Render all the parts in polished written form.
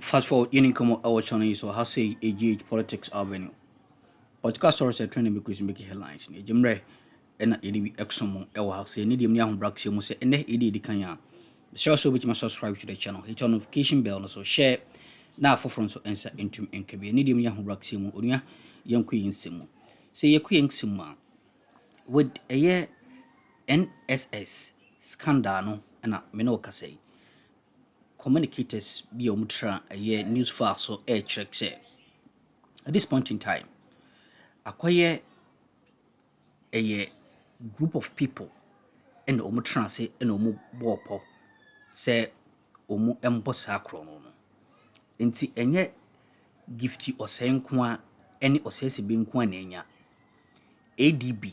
Fast forward, you come our channel so how say GH Politics Avenue. Podcast stories are trending because make headlines. Ni Jemre and ADB Exomo Ewa say ni dem nya brack say mo say ene ADD kan ya. Share so bit subscribe to the channel. Hit on notification bell so share na for front so answer into enkabe. Ni dem nya brack say mo onia yanku yinsemu. Say yaku yinsemu with a year NSS scandal no na me no ka say communicators be omutra a year news fast so air check say at this point in time acquire a year group of people and omutra say and omu bopo say omu emboss Akroma no nti enye gifty osenkwa any osese bi nkwa na enya ADB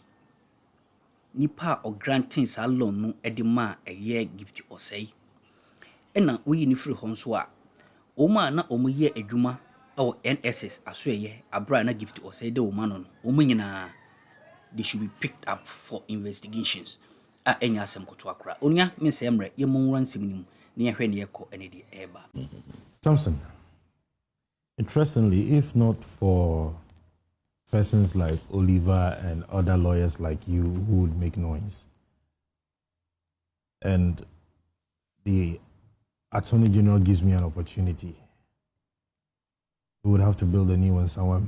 nipa o granting sa loan no edema a year gift osei ena oyi ni free hon so a oma na omo ye adwuma o NSS aso ye abra na gift osei de oma no omo nyina they should be picked up for investigations a enya asem koto akra onia me se emre ye monwura nsem nim na ye hwe ne ye ko ene de eba. Samson, interestingly, if not for persons like Oliver and other lawyers like you who would make noise, and the Attorney General gives me an opportunity, we would have to build a new one somewhere.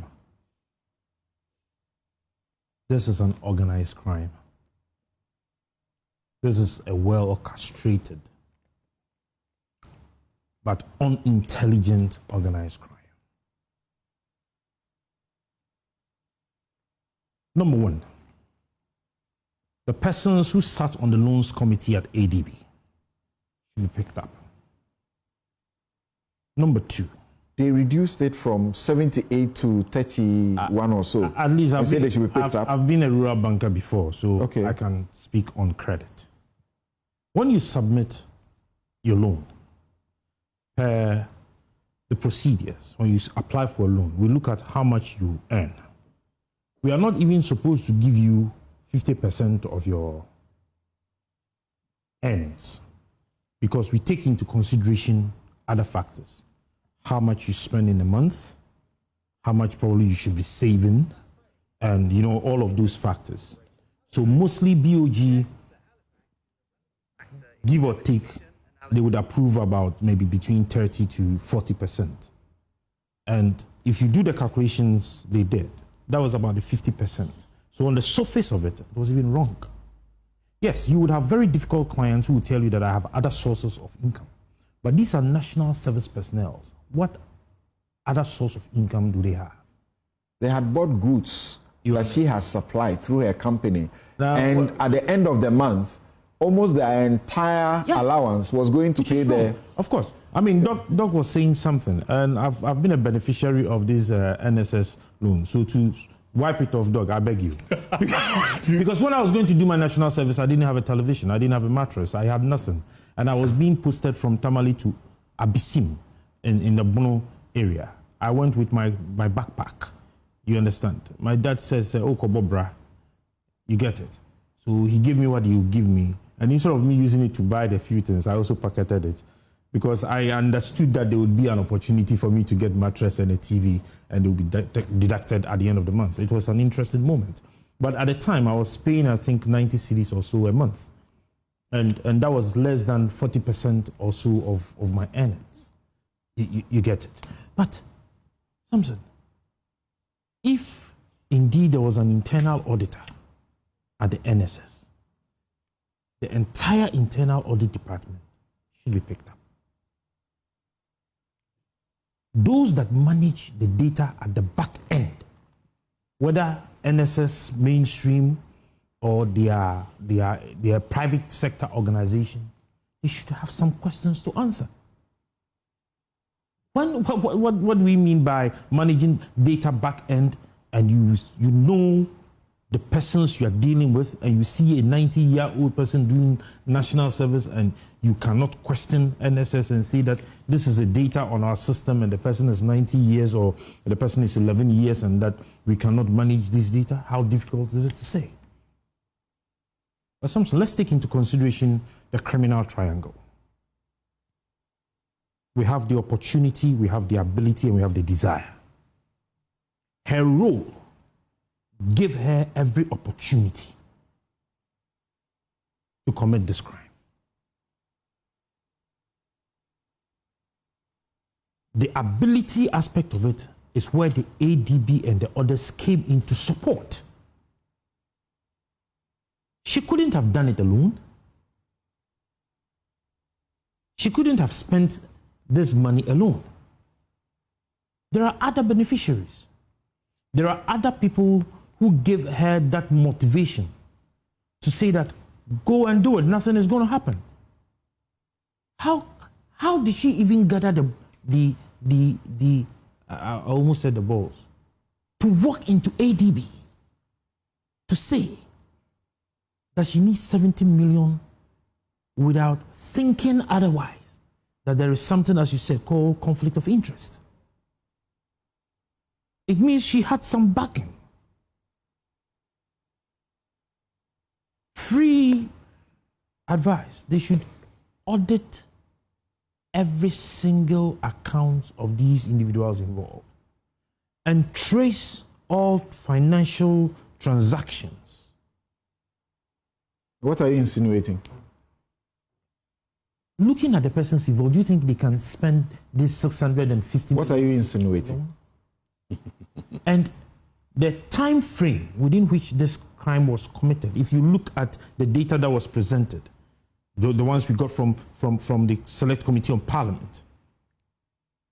This is an organized crime. This is a well-orchestrated but unintelligent organized crime. Number one, the persons who sat on the loans committee at ADB should be picked up. Number two, they reduced it from 78 to 31 or so. At least they should be picked up. I've been a rural banker before, so okay. I can speak on credit. When you submit your loan, the procedures, when you apply for a loan, we look at how much you earn. We are not even supposed to give you 50% of your earnings because we take into consideration other factors. How much you spend in a month, how much probably you should be saving, and all of those factors. So mostly BOG, give or take, they would approve about maybe between 30 to 40%. And if you do the calculations they did, that was about the 50%. So on the surface of it, it was even wrong. Yes, you would have very difficult clients who would tell you that I have other sources of income. But these are national service personnel. What other source of income do they have? They had bought goods that she has supplied through her company. Now, and at the end of the month, almost their entire allowance was going to pay the... Of course. I mean, Doc was saying something, and I've been a beneficiary of this NSS loan. So to wipe it off, Doc, I beg you. Because when I was going to do my national service, I didn't have a television, I didn't have a mattress, I had nothing. And I was being posted from Tamale to Abisim in the Bono area. I went with my backpack, you understand? My dad says, oh, Kobobra, you get it. So he gave me what he would give me. And instead of me using it to buy the few things, I also pocketed it because I understood that there would be an opportunity for me to get mattress and a TV and it would be deducted at the end of the month. It was an interesting moment. But at the time, I was paying, I think, 90 cedis or so a month. And that was less than 40% or so of my earnings. You get it. But, Samson, if indeed there was an internal auditor at the NSS, the entire internal audit department should be picked up. Those that manage the data at the back end, whether NSS mainstream or their private sector organization, they should have some questions to answer. What do we mean by managing data back end and you know the persons you are dealing with and you see a 90-year-old person doing national service and you cannot question NSS and say that this is a data on our system and the person is 90 years or the person is 11 years and that we cannot manage this data? How difficult is it to say? But Samson, let's take into consideration the criminal triangle. we have the opportunity, we have the ability, and we have the desire. Her role gave her every opportunity to commit this crime. The ability aspect of it is where the ADB and the others came in to support. She couldn't have done it alone. She couldn't have spent this money alone. There are other beneficiaries. There are other people who gave her that motivation to say that, go and do it, nothing is going to happen. How did she even gather I almost said the balls, to walk into ADB to say that she needs 70 million without thinking otherwise, that there is something, as you said, called conflict of interest? It means she had some backing. Free advice, they should audit every single account of these individuals involved and trace all financial transactions. What are you insinuating? Looking at the persons involved, do you think they can spend this 650 million? What are you insinuating? And the time frame within which this crime was committed, if you look at the data that was presented, the ones we got from the Select Committee on Parliament,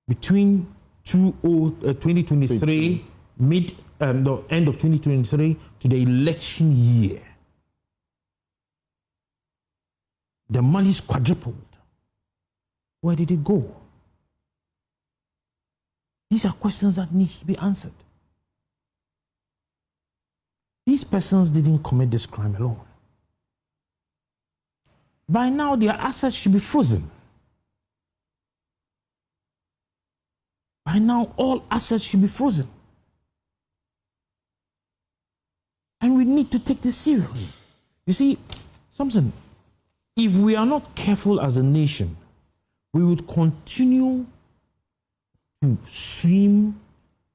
between 2023, the end of 2023 to the election year, the money's quadrupled. Where did it go? These are questions that need to be answered. These persons didn't commit this crime alone. By now, their assets should be frozen. By now, all assets should be frozen. And we need to take this seriously. You see, Samson, if we are not careful as a nation, we would continue to swim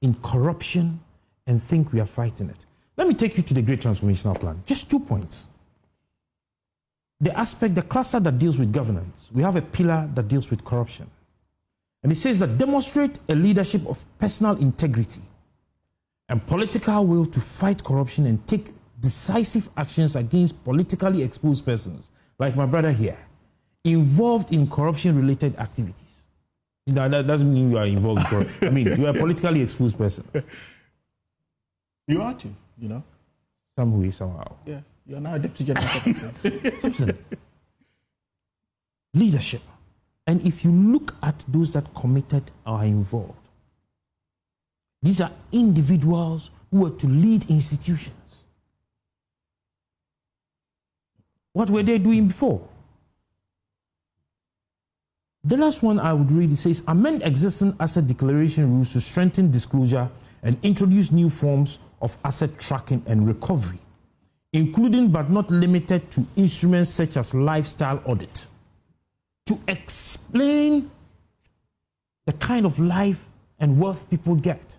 in corruption and think we are fighting it. Let me take you to the Great Transformational Plan. Just 2 points. The cluster that deals with governance, we have a pillar that deals with corruption. And it says that demonstrate a leadership of personal integrity and political will to fight corruption and take decisive actions against politically exposed persons, like my brother here, involved in corruption-related activities. That doesn't mean you are involved in corruption. I mean, you are a politically exposed person. You are too, you know. Some way, somehow. Yeah, you are now a deputy general secretary. Simpson. Leadership. And if you look at those that committed or are involved, these are individuals who are to lead institutions. What were they doing before? The last one I would read, it says, amend existing asset declaration rules to strengthen disclosure and introduce new forms of asset tracking and recovery, including but not limited to instruments such as lifestyle audit, to explain the kind of life and wealth people get.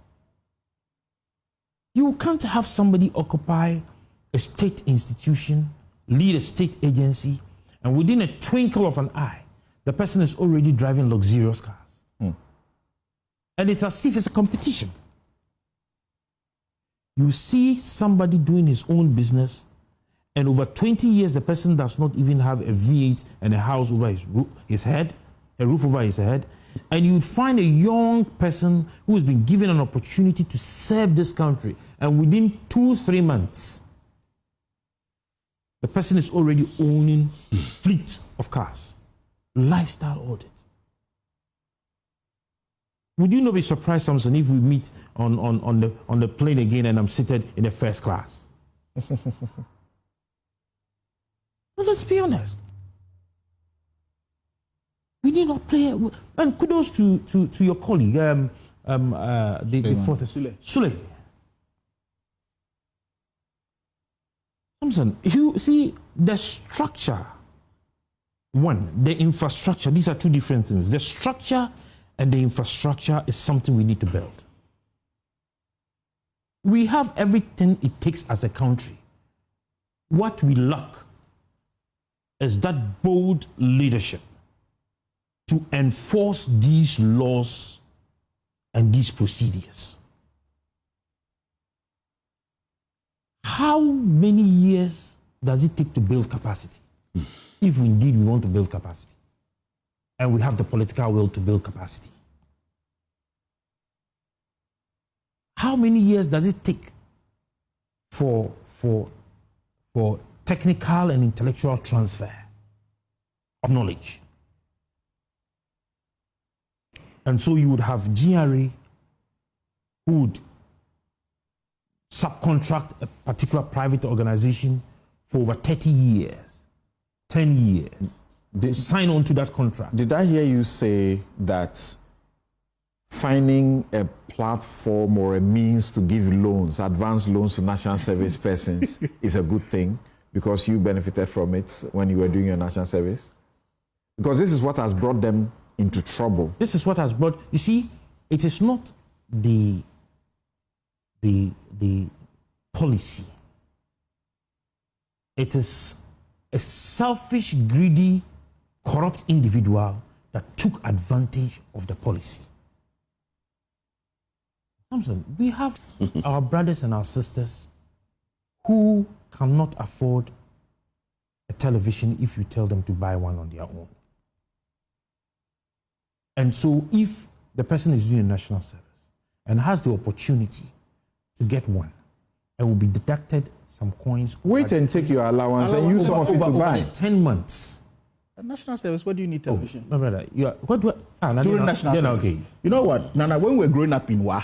You can't have somebody occupy a state institution, lead a state agency, and within a twinkle of an eye, the person is already driving luxurious cars. And it's as if it's a competition. You see somebody doing his own business, and over 20 years, the person does not even have a V8 and a house over his head, a roof over his head. And you would find a young person who has been given an opportunity to serve this country, and within 2-3 months, the person is already owning a fleet of cars. Lifestyle audit. Would you not be surprised, Samson, if we meet on the plane again and I'm seated in the first class? Well, let's be honest. We need not play. And kudos to your colleague, the fourth Sule. Samson, you see the structure. One, the infrastructure, these are two different things. The structure and the infrastructure is something we need to build. We have everything it takes as a country. What we lack is that bold leadership to enforce these laws and these procedures. How many years does it take to build capacity? If indeed we want to build capacity, and we have the political will to build capacity. How many years does it take for technical and intellectual transfer of knowledge? And so you would have GRA who would subcontract a particular private organization for over 30 years, 10 years, to sign on to that contract. Did I hear you say that finding a platform or a means to give loans, advanced loans to national service persons is a good thing because you benefited from it when you were doing your national service? Because this is what has brought them into trouble. This is what has brought, you see, it is not the policy. It is a selfish, greedy, corrupt individual that took advantage of the policy. Thompson, we have our brothers and our sisters who cannot afford a television if you tell them to buy one on their own. And so if the person is doing a national service and has the opportunity to get one, and will be deducted some coins. Wait and take your allowance and use some of it to buy. Over 10 months. A national service, what do you need television? My brother, During national service. Okay. You know what, Nana, when we were growing up in Wa,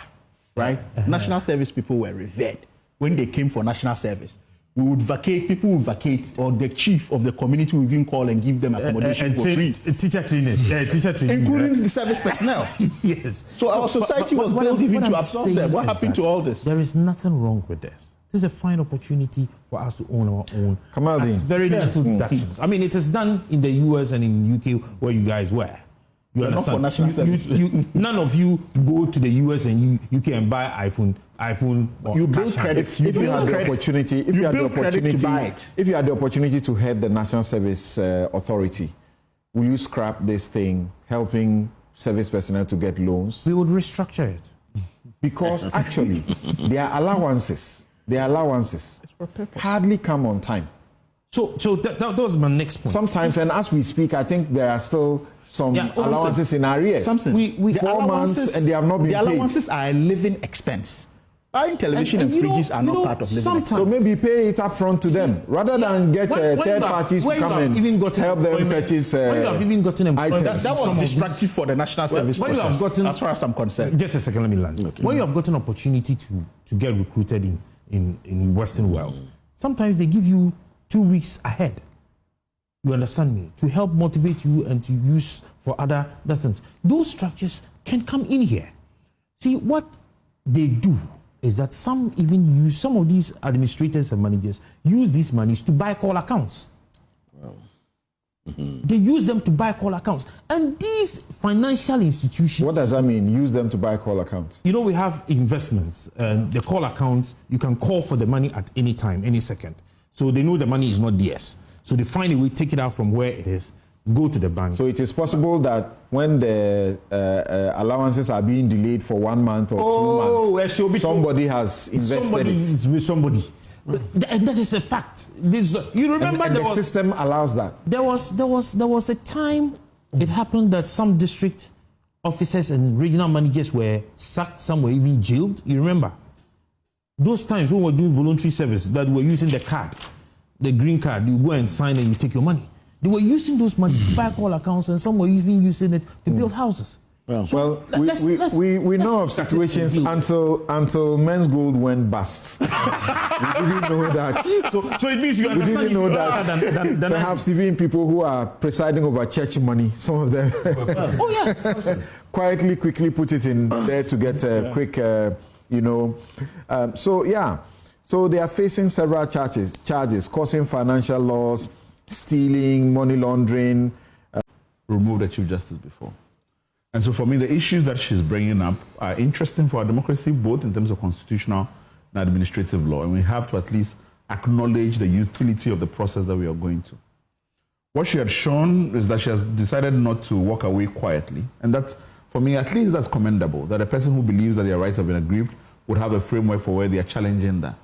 right, national service people were revered. When they came for national service, we would vacate, people would vacate, or the chief of the community would even call and give them accommodation for free. Teacher training. Including the service personnel. Yes. So our society was built even to absorb them. What happened to all this? There is nothing wrong with this. This is a fine opportunity for us to own our own. Kamaldeen. At very little deductions. I mean, it is done in the US and in UK where you guys were. You understand? Not for national service. None of you go to the US and UK and buy iPhone. You build credit. If you had the opportunity, if you had the opportunity to head the National Service Authority, will you scrap this thing, helping service personnel to get loans? We would restructure it. Because actually, their allowances hardly come on time. So that was my next point. Sometimes, and as we speak, I think there are still some allowances in arrears. Something. 4 months and they have not been paid. The allowances are a living expense. Buying television and fridges are not part of living expense. So maybe pay it up front to them rather than get third parties to come and help them purchase when you have even gotten items. That was destructive for the national service process, as far as I'm concerned. Just a second, let me land. Okay. When you have gotten an opportunity to get recruited in Western world, sometimes they give you 2 weeks ahead. You understand me? To help motivate you and to use for other things. Those structures can come in here. See, what they do is that some of these administrators and managers use these monies to buy call accounts. Wow. They use them to buy call accounts. And these financial institutions... What does that mean, use them to buy call accounts? You know, we have investments and the call accounts, you can call for the money at any time, any second. So they know the money is not theirs. So they find a way, take it out from where it is, go to the bank. So it is possible that when the allowances are being delayed for 1 month or 2 months, somebody has invested it. Somebody. And that is a fact. You remember and the system allows that. There was a time it happened that some district officers and regional managers were sacked, some were even jailed. You remember? Those times when we were doing voluntary service, that we were using the card, the green card, you go and sign and you take your money. They were using those money to buy call accounts, and some were even using it to build houses. Well, we know of situations until Men's Gold went bust. We didn't know that. So it means you understand. We didn't know that. Perhaps even people who are presiding over church money, some of them quickly put it in there to get a quick, So they are facing several charges, causing financial loss, stealing, money laundering. Removed the Chief Justice before. And so for me, the issues that she's bringing up are interesting for our democracy, both in terms of constitutional and administrative law. And we have to at least acknowledge the utility of the process that we are going to. What she had shown is that she has decided not to walk away quietly. And that, for me, at least that's commendable, that a person who believes that their rights have been aggrieved would have a framework for where they are challenging that.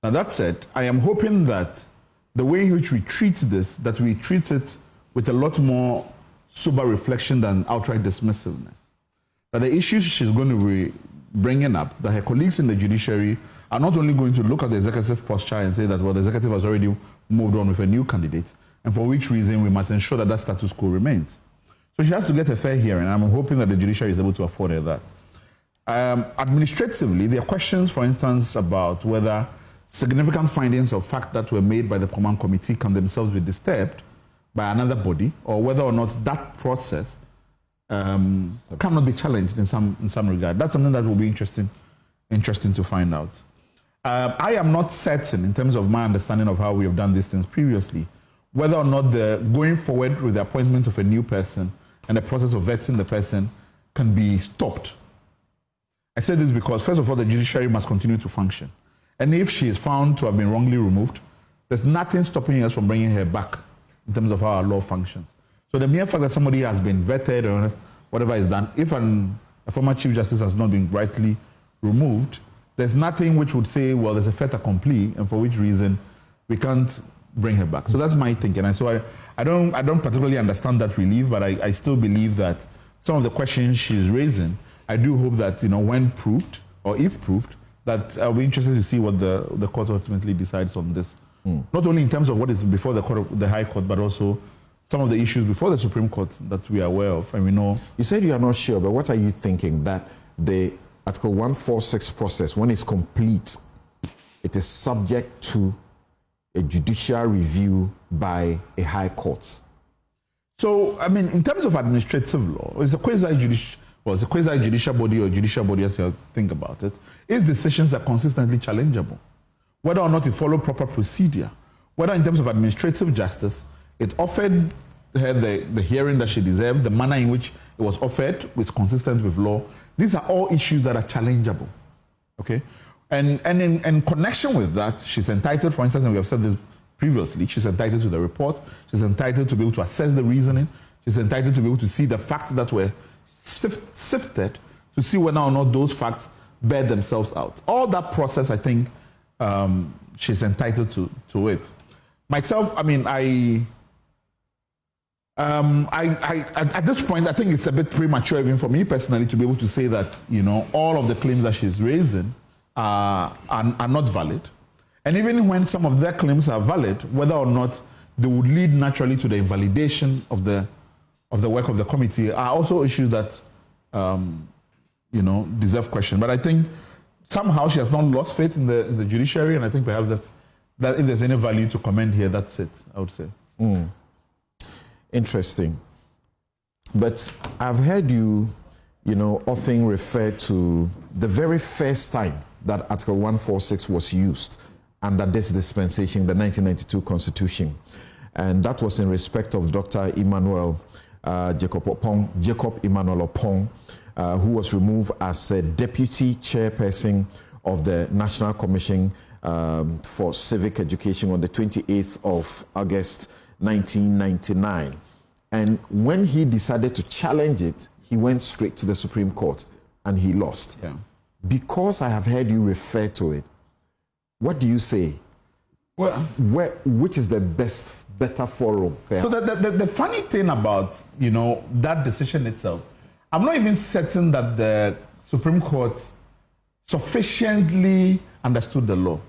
Now, that said, I am hoping that the way in which we treat this, that we treat it with a lot more sober reflection than outright dismissiveness. That the issues she's going to be bringing up, that her colleagues in the judiciary are not only going to look at the executive posture and say that, well, the executive has already moved on with a new candidate, and for which reason we must ensure that that status quo remains. So she has to get a fair hearing, and I'm hoping that the judiciary is able to afford her that. Administratively, there are questions, for instance, about whether significant findings of fact that were made by the command committee can themselves be disturbed by another body, or whether or not that process cannot be challenged in some regard. That's something that will be interesting to find out. I am not certain, in terms of my understanding of how we have done these things previously, whether or not the going forward with the appointment of a new person and the process of vetting the person can be stopped. I say this because, first of all, the judiciary must continue to function. And if she is found to have been wrongly removed, there's nothing stopping us from bringing her back in terms of how our law functions. So the mere fact that somebody has been vetted or whatever is done, if a former Chief Justice has not been rightly removed, there's nothing which would say, well, there's a fait accompli, and for which reason we can't bring her back. So that's my thinking. And so I don't particularly understand that relief, but I still believe that some of the questions she's raising, I do hope that, when proved, or if proved, that I'll be interested to see what the court ultimately decides on this. Not only in terms of what is before the High Court, but also some of the issues before the Supreme Court that we are aware of. And we know. You said you are not sure, but what are you thinking? That the Article 146 process, when it's complete, it is subject to a judicial review by a High Court? So, in terms of administrative law, it's a quasi-judicial body or judicial body, as you think about it. Its decisions are consistently challengeable. Whether or not it followed proper procedure, whether in terms of administrative justice, it offered her the hearing that she deserved, the manner in which it was offered was consistent with law. These are all issues that are challengeable, okay? And in connection with that, she's entitled, for instance, and we have said this previously, she's entitled to the report, she's entitled to be able to assess the reasoning, she's entitled to be able to see the facts that were sifted, to see whether or not those facts bear themselves out. All that process, I think, she's entitled to it. Myself, at this point, I think it's a bit premature even for me personally to be able to say that, all of the claims that she's raising are not valid. And even when some of their claims are valid, whether or not they would lead naturally to the invalidation of the work of the committee are also issues that, deserve question. But I think somehow she has not lost faith in the judiciary, and I think perhaps that if there's any value to commend here, that's it, I would say. Interesting. But I've heard you, often refer to the very first time that Article 146 was used under this dispensation, the 1992 Constitution. And that was in respect of Dr. Emmanuel Jacob Emmanuel Opong, who was removed as a deputy chairperson of the National Commission for Civic Education on the 28th of August 1999. And when he decided to challenge it, he went straight to the Supreme Court and he lost. Yeah. Because I have heard you refer to it, what do you say? Well, which is the better forum? So the funny thing about, that decision itself, I'm not even certain that the Supreme Court sufficiently understood the law.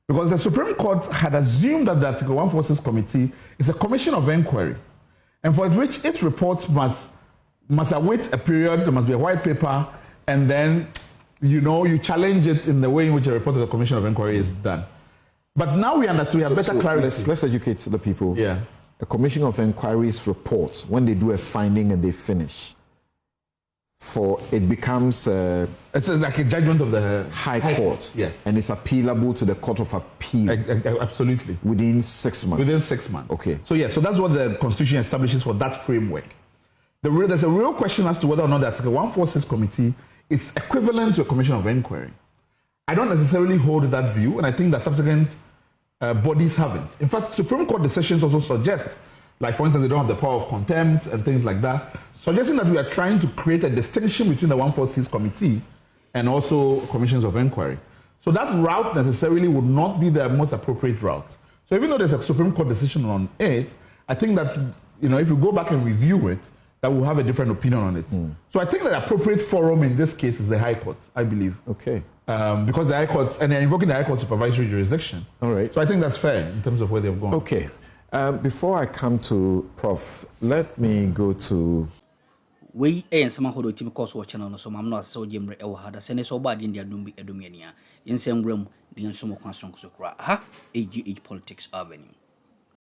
Because the Supreme Court had assumed that the Article 146 Committee is a commission of inquiry, and for which its reports must await a period, there must be a white paper, and then, you challenge it in the way in which a report of the commission of inquiry is done. But now we understand, we have better clarity. Let's educate the people. Yeah. A commission of inquiries report, when they do a finding and they finish, it becomes it's like a judgment of the High Court. Yes. And it's appealable to the Court of Appeal. Absolutely. Within 6 months. Within 6 months. Okay. So that's what the Constitution establishes for that framework. there's a real question as to whether or not the Article 146 committee is equivalent to a commission of inquiry. I don't necessarily hold that view, and I think that subsequent bodies haven't. In fact, Supreme Court decisions also suggest, like for instance, they don't have the power of contempt and things like that, suggesting that we are trying to create a distinction between the 146 committee and also commissions of inquiry. So that route necessarily would not be the most appropriate route. So even though there's a Supreme Court decision on it, I think that, if you go back and review it, that will have a different opinion on it. So I think the appropriate forum in this case is the High Court, I believe. Okay. Because the High Court, and they're invoking the High Court supervisory jurisdiction. All right. So I think that's fair in terms of where they've gone. Okay. Before I come to Prof, let me go to... We and some who do team course watching on so I'm not so Jimre Elhada, send so bad in their Dumbi Edumania, in some room, the Insumo Constant Socra, AGH Politics Avenue.